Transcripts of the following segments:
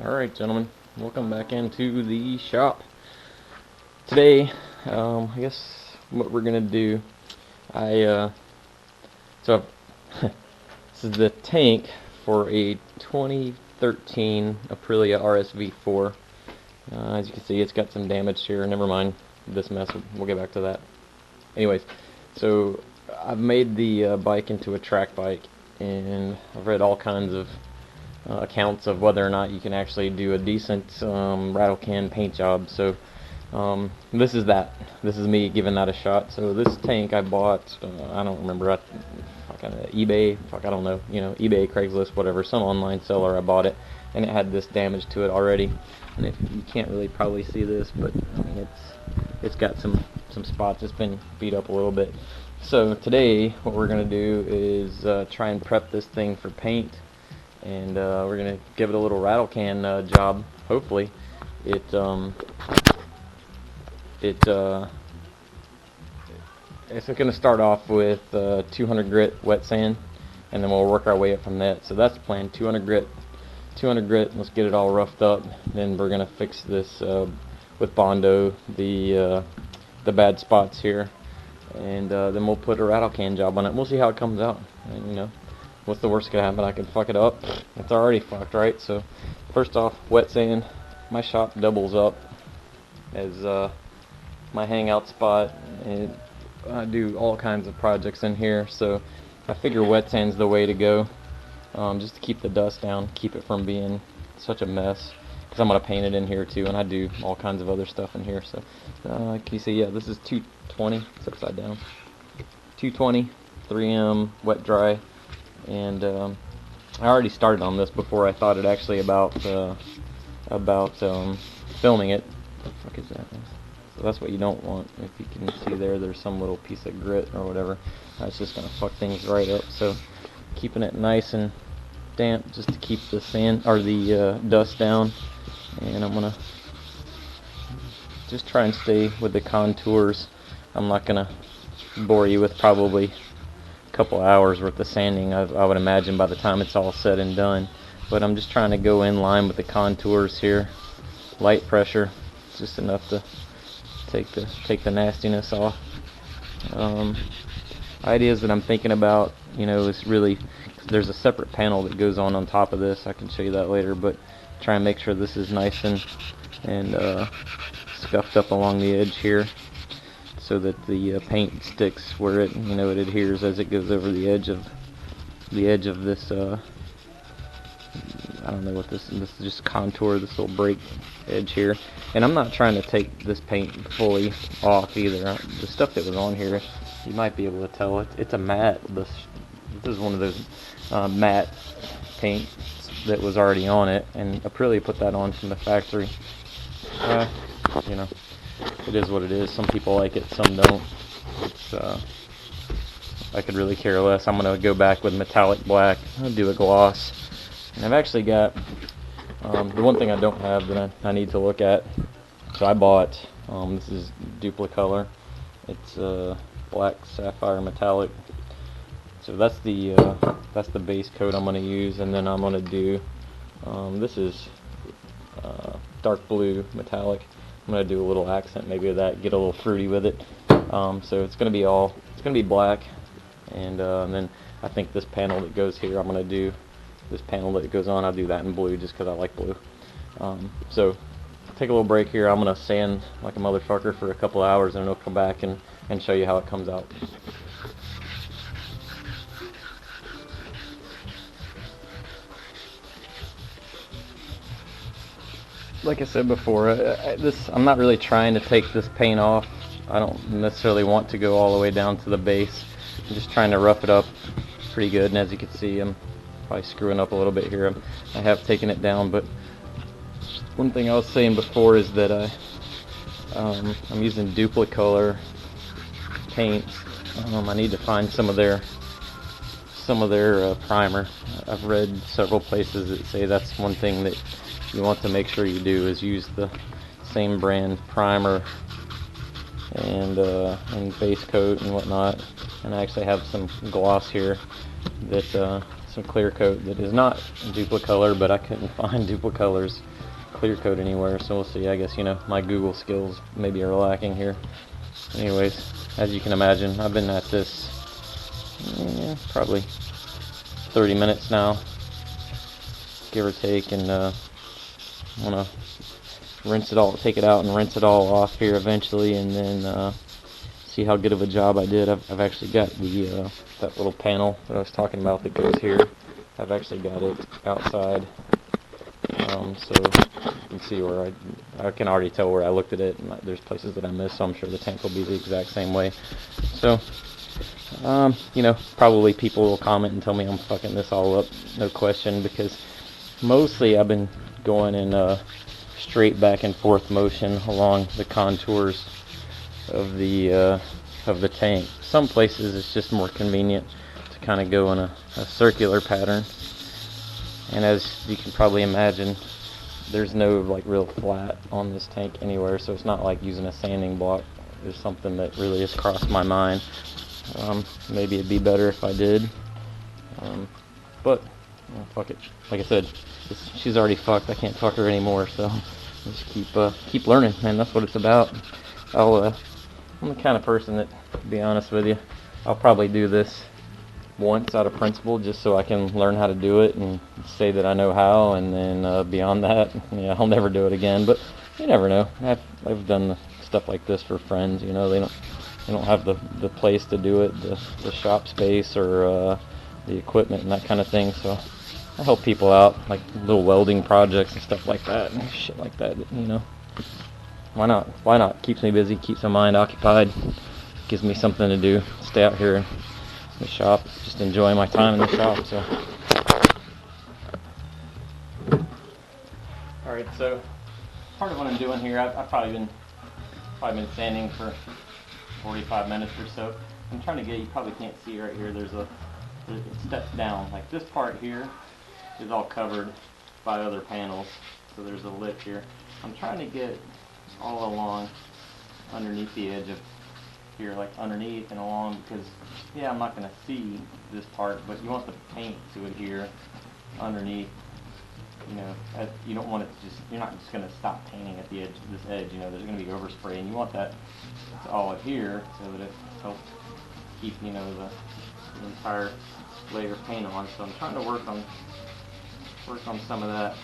Alright, gentlemen, welcome back into the shop. Today, I guess what we're gonna do, so this is the tank for a 2013 Aprilia RSV4. As you can see, it's got some damage here. Never mind this mess, we'll get back to that. Anyways, so I've made the bike into a track bike, and I've read all kinds of accounts of whether or not you can actually do a decent rattle can paint job. So this is that. This is me giving that a shot. So this tank I bought, I don't remember, eBay, I don't know, eBay, Craigslist, whatever, some online seller. I bought it, and it had this damage to it already. And if you can't really probably see this, but I mean it's got some spots. It's been beat up a little bit. So today what we're gonna do is try and prep this thing for paint, and we're gonna give it a little rattle can job. Hopefully it's gonna start off with 200 grit wet sand, and then we'll work our way up from that. So that's the plan. 200 grit. Let's get it all roughed up. Then we're gonna fix this with Bondo, the bad spots here, and then we'll put a rattle can job on it. We'll see how it comes out. And, what's the worst that could happen? I can fuck it up. It's already fucked, right? So first off, wet sand. My shop doubles up as my hangout spot, and I do all kinds of projects in here, so I figure wet sand's the way to go, just to keep the dust down, keep it from being such a mess, because I'm going to paint it in here too, and I do all kinds of other stuff in here. So can you see, yeah, this is 220, it's upside down, 220 3M wet dry. And I already started on this before I thought it actually about filming it. What the fuck is that? So that's what you don't want. If you can see there's some little piece of grit or whatever. That's just gonna fuck things right up. So keeping it nice and damp just to keep the sand or the dust down. And I'm gonna just try and stay with the contours. I'm not gonna bore you with probably couple hours worth of sanding, I would imagine, by the time it's all said and done. But I'm just trying to go in line with the contours here. Light pressure, just enough to take the nastiness off. Ideas that I'm thinking about, is really, there's a separate panel that goes on top of this. I can show you that later, but try and make sure this is nice and scuffed up along the edge here, so that the paint sticks where it adheres as it goes over the edge of this I don't know what this is just contour, this little break edge here. And I'm not trying to take this paint fully off either. The stuff that was on here, you might be able to tell it's a matte. This is one of those matte paint that was already on it, and Aprilia put that on from the factory. It is what it is. Some people like it, some don't. It's I could really care less. I'm gonna go back with metallic black. I'll do a gloss, and I've actually got the one thing I don't have that I need to look at. So I bought this is Duplicolor. It's black sapphire metallic. So that's the base coat I'm gonna use, and then I'm gonna do this is dark blue metallic. I'm gonna do a little accent maybe of that, get a little fruity with it. So it's gonna be black, and then I think this panel that goes here, I'm gonna do this panel that goes on. I'll do that in blue just because I like blue. So take a little break here. I'm gonna sand like a motherfucker for a couple hours, and then I'll come back and show you how it comes out. Like I said before, I'm not really trying to take this paint off. I don't necessarily want to go all the way down to the base. I'm just trying to rough it up pretty good, and as you can see, I'm probably screwing up a little bit here. I have taken it down, but one thing I was saying before is that I'm using Duplicolor paint. I need to find some of their primer. I've read several places that say that's one thing that you want to make sure you do, is use the same brand primer and base coat and whatnot. And I actually have some gloss here that some clear coat that is not Duplicolor, but I couldn't find Duplicolor's clear coat anywhere, so we'll see. I guess, you know, my Google skills maybe are lacking here. Anyways, as you can imagine, I've been at this probably 30 minutes now, give or take, and I'm gonna rinse it all, take it out and rinse it all off here eventually, and then see how good of a job I did. I've actually got the that little panel that I was talking about that goes here. I've actually got it outside, so you can see where I can already tell where I looked at it, and there's places that I missed, so I'm sure the tank will be the exact same way. So you know, probably people will comment and tell me I'm fucking this all up, no question, because mostly I've been going in straight back and forth motion along the contours of the tank. Some places it's just more convenient to kind of go in a circular pattern, and as you can probably imagine, there's no like real flat on this tank anywhere, so it's not like using a sanding block. There's something that really has crossed my mind. Maybe it'd be better if I did, but well, fuck it. Like I said, she's already fucked. I can't fuck her anymore, so just keep learning, man. That's what it's about. I'm the kind of person that, to be honest with you, I'll probably do this once out of principle just so I can learn how to do it and say that I know how, and then beyond that, yeah, I'll never do it again. But you never know. I've done stuff like this for friends. You know, they don't have the place to do it, the shop space or the equipment and that kind of thing. So I help people out, like little welding projects and stuff like that, and shit like that. You know, why not? Why not? Keeps me busy, keeps my mind occupied, gives me something to do. Stay out here in the shop, just enjoy my time in the shop. So, all right. So part of what I'm doing here, I've probably been sanding for 45 minutes or so. I'm trying to get, you probably can't see right here, it steps down. Like this part here is all covered by other panels, so there's a lip here. I'm trying to get all along underneath the edge of here, like underneath and along, because yeah, I'm not going to see this part, but you want the paint to adhere underneath. You know, you don't want it to just, you're not just going to stop painting at the edge of this edge, you know, there's going to be overspray, and you want that to all adhere so that it helps keep, you know, the entire layer of paint on. So I'm trying to work on some of that.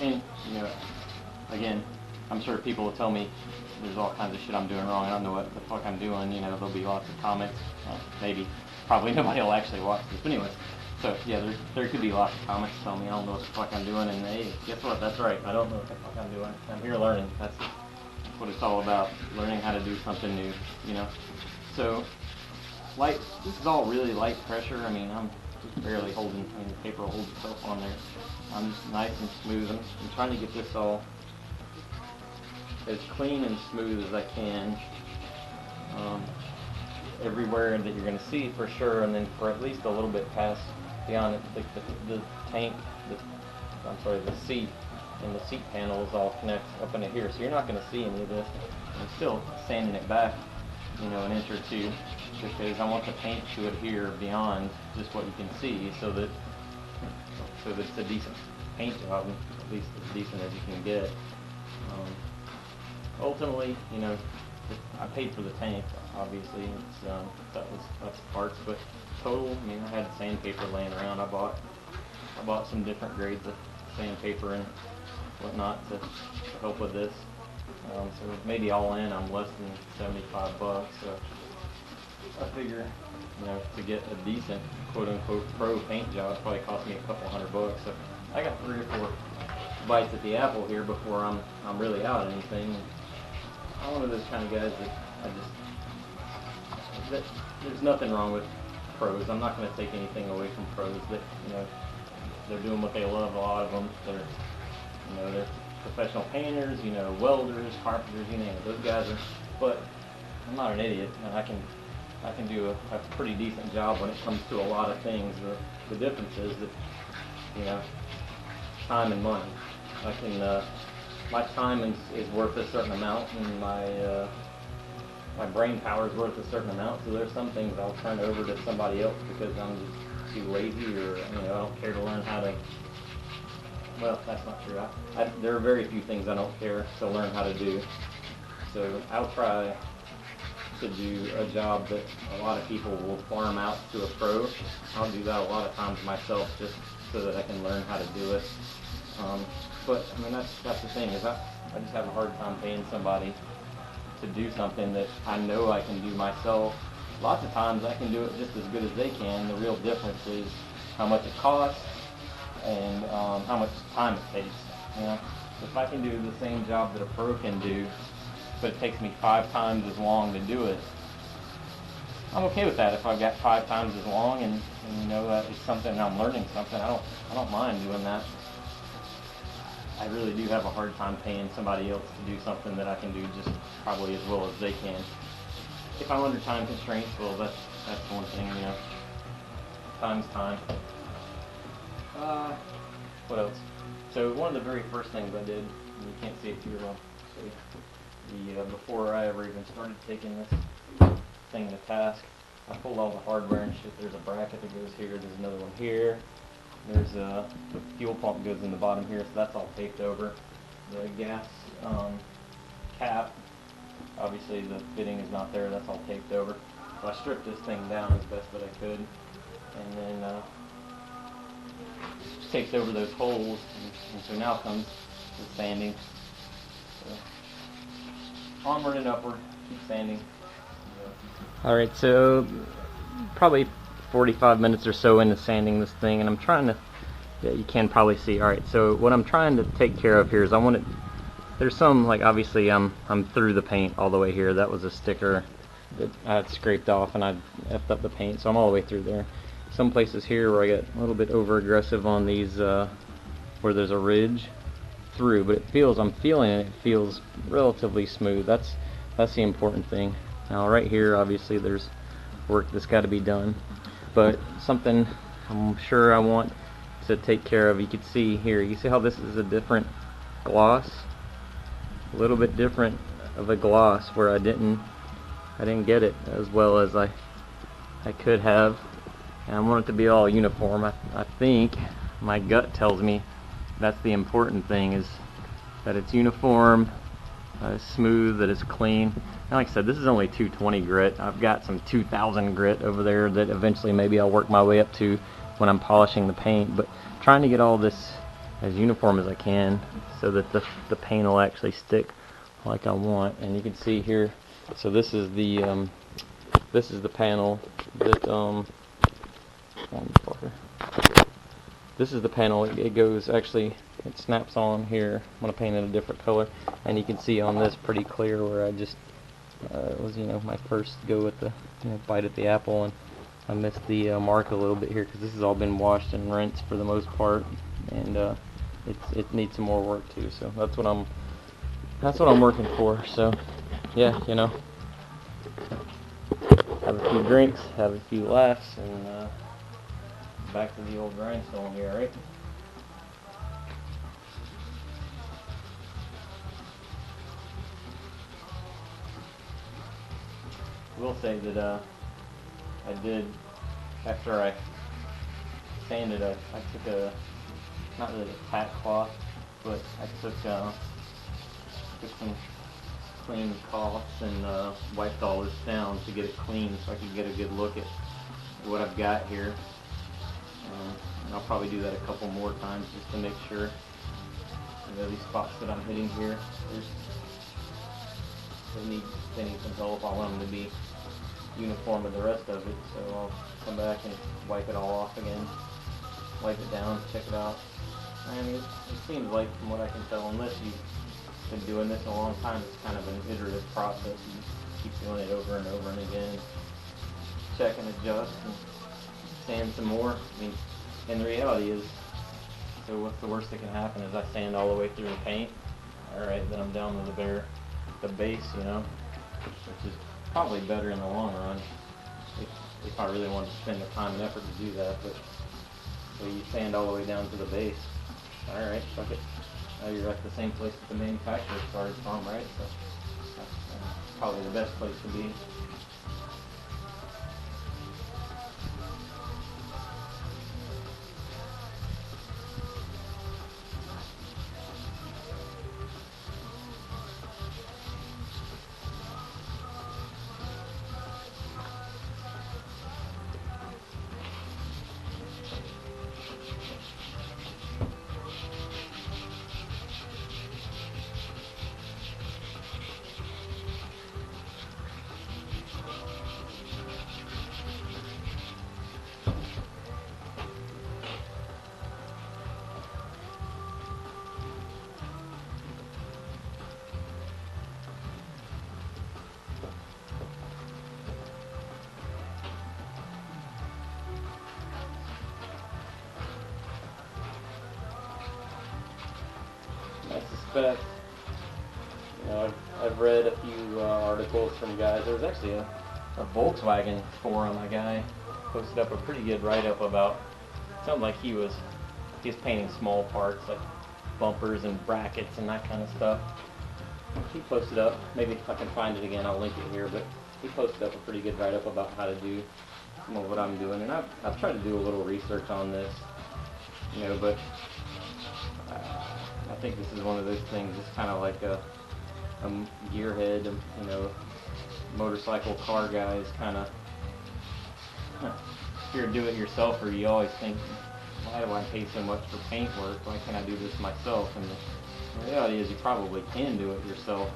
And, you know, again, I'm sure people will tell me there's all kinds of shit I'm doing wrong. I don't know what the fuck I'm doing. You know, there'll be lots of comments. Probably nobody will actually watch this. But anyways, so yeah, there could be lots of comments telling me I don't know what the fuck I'm doing. And hey, guess what? That's right. I don't know what the fuck I'm doing. I'm here learning. That's what it's all about. Learning how to do something new. You know. So light. This is all really light pressure. I mean, I'm just barely holding. I mean, the paper will hold itself on there. I'm just nice and smooth. I'm trying to get this all as clean and smooth as I can everywhere that you're going to see for sure, and then for at least a little bit past beyond it, like the tank, the seat, and the seat panels all connect up into here, so you're not going to see any of this. I'm still sanding it back, you know, an inch or two, because I want the paint to adhere beyond just what you can see, so that it's a decent paint job, at least as decent as you can get. Ultimately, you know, I paid for the tank, obviously. That's parts, but total, I mean, I had sandpaper laying around. I bought some different grades of sandpaper and whatnot to help with this. So maybe all in, I'm less than $75. So I figure, you know, to get a decent quote-unquote pro paint job probably cost me a couple $100. So I got 3 or 4 bites at the apple here before I'm really out of anything. I'm one of those kind of guys that there's nothing wrong with pros. I'm not going to take anything away from pros. That, you know, they're doing what they love. A lot of them, they're professional painters, you know, welders, carpenters, you name it. Those guys are. But I'm not an idiot, and I can do a pretty decent job when it comes to a lot of things. The difference is that, you know, time and money. I can. My time is worth a certain amount, and my brain power is worth a certain amount, so there's some things I'll turn over to somebody else because I'm just too lazy, or I don't care to learn how to. Well, that's not true. There are very few things I don't care to learn how to do. So I'll try to do a job that a lot of people will farm out to a pro. I'll do that a lot of times myself just so that I can learn how to do it. But I mean, that's the thing, is I just have a hard time paying somebody to do something that I know I can do myself. Lots of times I can do it just as good as they can. The real difference is how much it costs and how much time it takes. If I can do the same job that a pro can do, but it takes me 5 times as long to do it, I'm okay with that. If I've got 5 times as long and that it's something I'm learning something, I don't mind doing that. I really do have a hard time paying somebody else to do something that I can do just probably as well as they can. If I'm under time constraints, well, that's one thing, Time's time. What else? So one of the very first things I did, and you can't see it too well, before I ever even started taking this thing to task, I pulled all the hardware and shit. There's a bracket that goes here, there's another one here, there's the fuel pump goes in the bottom here, so that's all taped over. The gas cap, obviously the fitting is not there, that's all taped over. So I stripped this thing down as best that I could, and then taped over those holes, and so now comes the sanding. So, onward and upward, keep sanding. Alright, so probably 45 minutes or so into sanding this thing, and I'm trying to, you can probably see. Alright, so what I'm trying to take care of here is there's some, like, obviously I'm through the paint all the way here. That was a sticker that I had scraped off and I effed up the paint, so I'm all the way through there. Some places here where I get a little bit over aggressive on these where there's a ridge through, but I'm feeling it feels relatively smooth. That's the important thing. Now right here, obviously there's work that's got to be done, but something I'm sure I want to take care of. You can see here, you see how this is a different gloss, a little bit different of a gloss, where I didn't get it as well as I could have. And I want it to be all uniform. I think my gut tells me that's the important thing, is that it's uniform, smooth, that it's clean. And like I said, this is only 220 grit. I've got some 2000 grit over there that eventually maybe I'll work my way up to when I'm polishing the paint. But trying to get all this as uniform as I can so that the paint will actually stick like I want. And you can see here, so this is the panel that this is the panel. It goes, actually, it snaps on here. I'm going to paint it a different color, and you can see on this pretty clear where I just was my first go at the bite at the apple, and I missed the mark a little bit here because this has all been washed and rinsed for the most part, and it needs some more work too. So that's what I'm working for. So yeah, have a few drinks, have a few laughs, and back to the old grindstone here, right? I will say that I did, after I sanded, I took not really a tack cloth, but I took some clean cloths and wiped all this down to get it clean so I could get a good look at what I've got here. And I'll probably do that a couple more times just to make sure. These spots that I'm hitting here, they need some help. I want them to be uniform with the rest of it, so I'll come back and wipe it all off again, wipe it down, check it out. And it seems like, from what I can tell, unless you've been doing this a long time, it's kind of an iterative process. You keep doing it over and over and again, check and adjust and sand some more. I mean, and the reality is, so what's the worst that can happen is I sand all the way through the paint. Alright, then I'm down to the base, which is probably better in the long run if I really wanted to spend the time and effort to do that. But so you sand all the way down to the base. Alright, fuck it. Now you're at the same place that the manufacturer started from, right? So probably the best place to be. I suspect, you know, I've read a few articles from guys. There was actually a Volkswagen forum. A guy posted up a pretty good write-up about. Sounded like he was painting small parts like bumpers and brackets and that kind of stuff. He posted up. Maybe if I can find it again, I'll link it here. But he posted up a pretty good write-up about how to do some of what I'm doing, and I've tried to do a little research on this, you know, but. I think this is one of those things. It's kind of like a gearhead, you know, motorcycle car guys kind of. If you're a do-it-yourselfer, you always think, why do I pay so much for paint work? Why can't I do this myself? And the reality is, you probably can do it yourself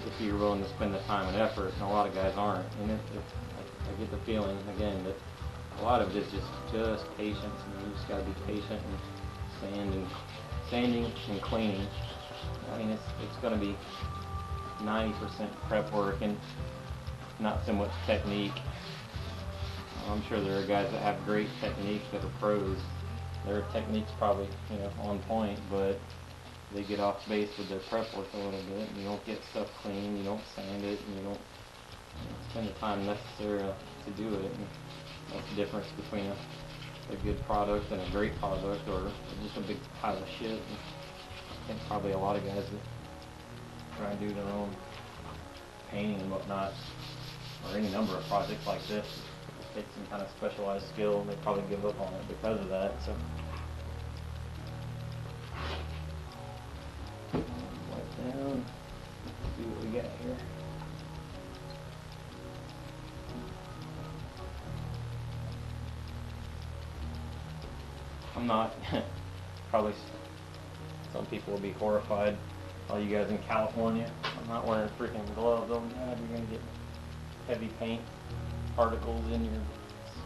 if you're willing to spend the time and effort. And a lot of guys aren't. And I get the feeling again that a lot of it is just patience. And you just got to be patient and sanding and cleaning. I mean, it's going to be 90% prep work and not so much technique. I'm sure there are guys that have great technique that are pros. Their technique's probably, you know, on point, but they get off base with their prep work a little bit, and you don't get stuff clean, you don't sand it, and you don't spend the time necessary to do it. And that's the difference between a good product and a great product, or just a big pile of shit. And I think probably a lot of guys that try and do their own painting and whatnot, or any number of projects like this, take some kind of specialized skill, and they probably give up on it because of that. So wipe down, see what we got here. I'm not, probably some people will be horrified, all you guys in California, I'm not wearing freaking gloves. Oh God, you're going to get heavy paint particles in your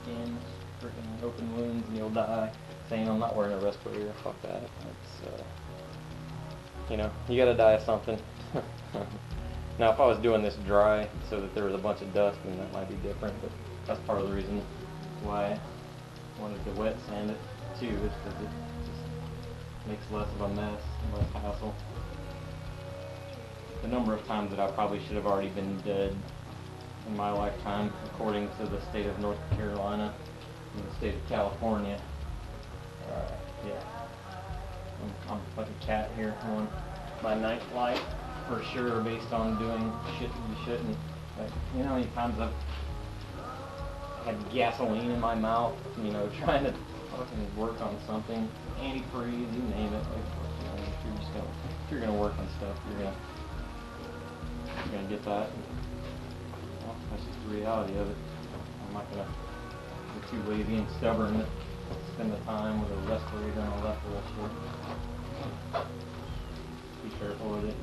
skin, freaking open wounds, and you'll die. Saying I'm not wearing a respirator, fuck that. That's, you know, you gotta die of something. Now, if I was doing this dry so that there was a bunch of dust, then that might be different, but that's part of the reason why I wanted to wet sand it too, is because it just makes less of a mess, less hassle. The number of times that I probably should have already been dead in my lifetime, according to the state of North Carolina and the state of California. Yeah, I'm like a cat here on my night light for sure, based on doing shit that you shouldn't. But you know how many times I've had gasoline in my mouth, you know, trying to fucking work on something, antifreeze, you name it. Like, you know, if you're gonna work on stuff, you're gonna get that. Well, that's just the reality of it. I'm not gonna be too lazy and stubborn to spend the time with a respirator and all that bullshit. Be careful with it.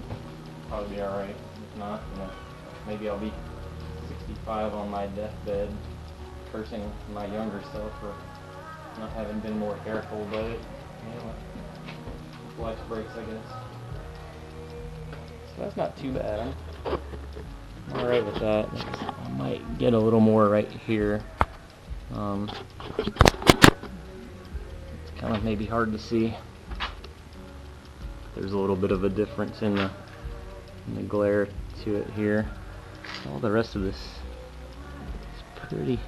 Probably be alright. If not, you know, maybe I'll be 65 on my deathbed, cursing my younger self for not having been more careful about it. Anyway, life's breaks, I guess. So that's not too bad. I'm alright with that. I might get a little more right here. It's kind of maybe hard to see. There's a little bit of a difference in the glare to it here. All the rest of this is pretty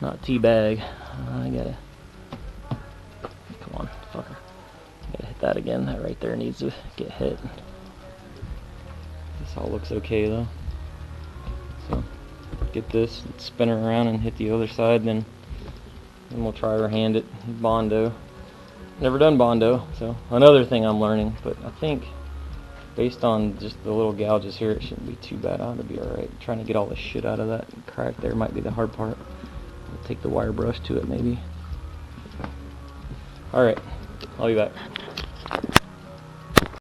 not teabag. I gotta, come on, fucker. I gotta hit that again. That right there needs to get hit. This all looks okay though. So get this, spin her around and hit the other side, then we'll try her hand it Bondo. Never done Bondo, so another thing I'm learning, but I think based on just the little gouges here, it shouldn't be too bad. I ought to be alright. Trying to get all the shit out of that crack there might be the hard part. I'll take the wire brush to it maybe. Alright, I'll be back.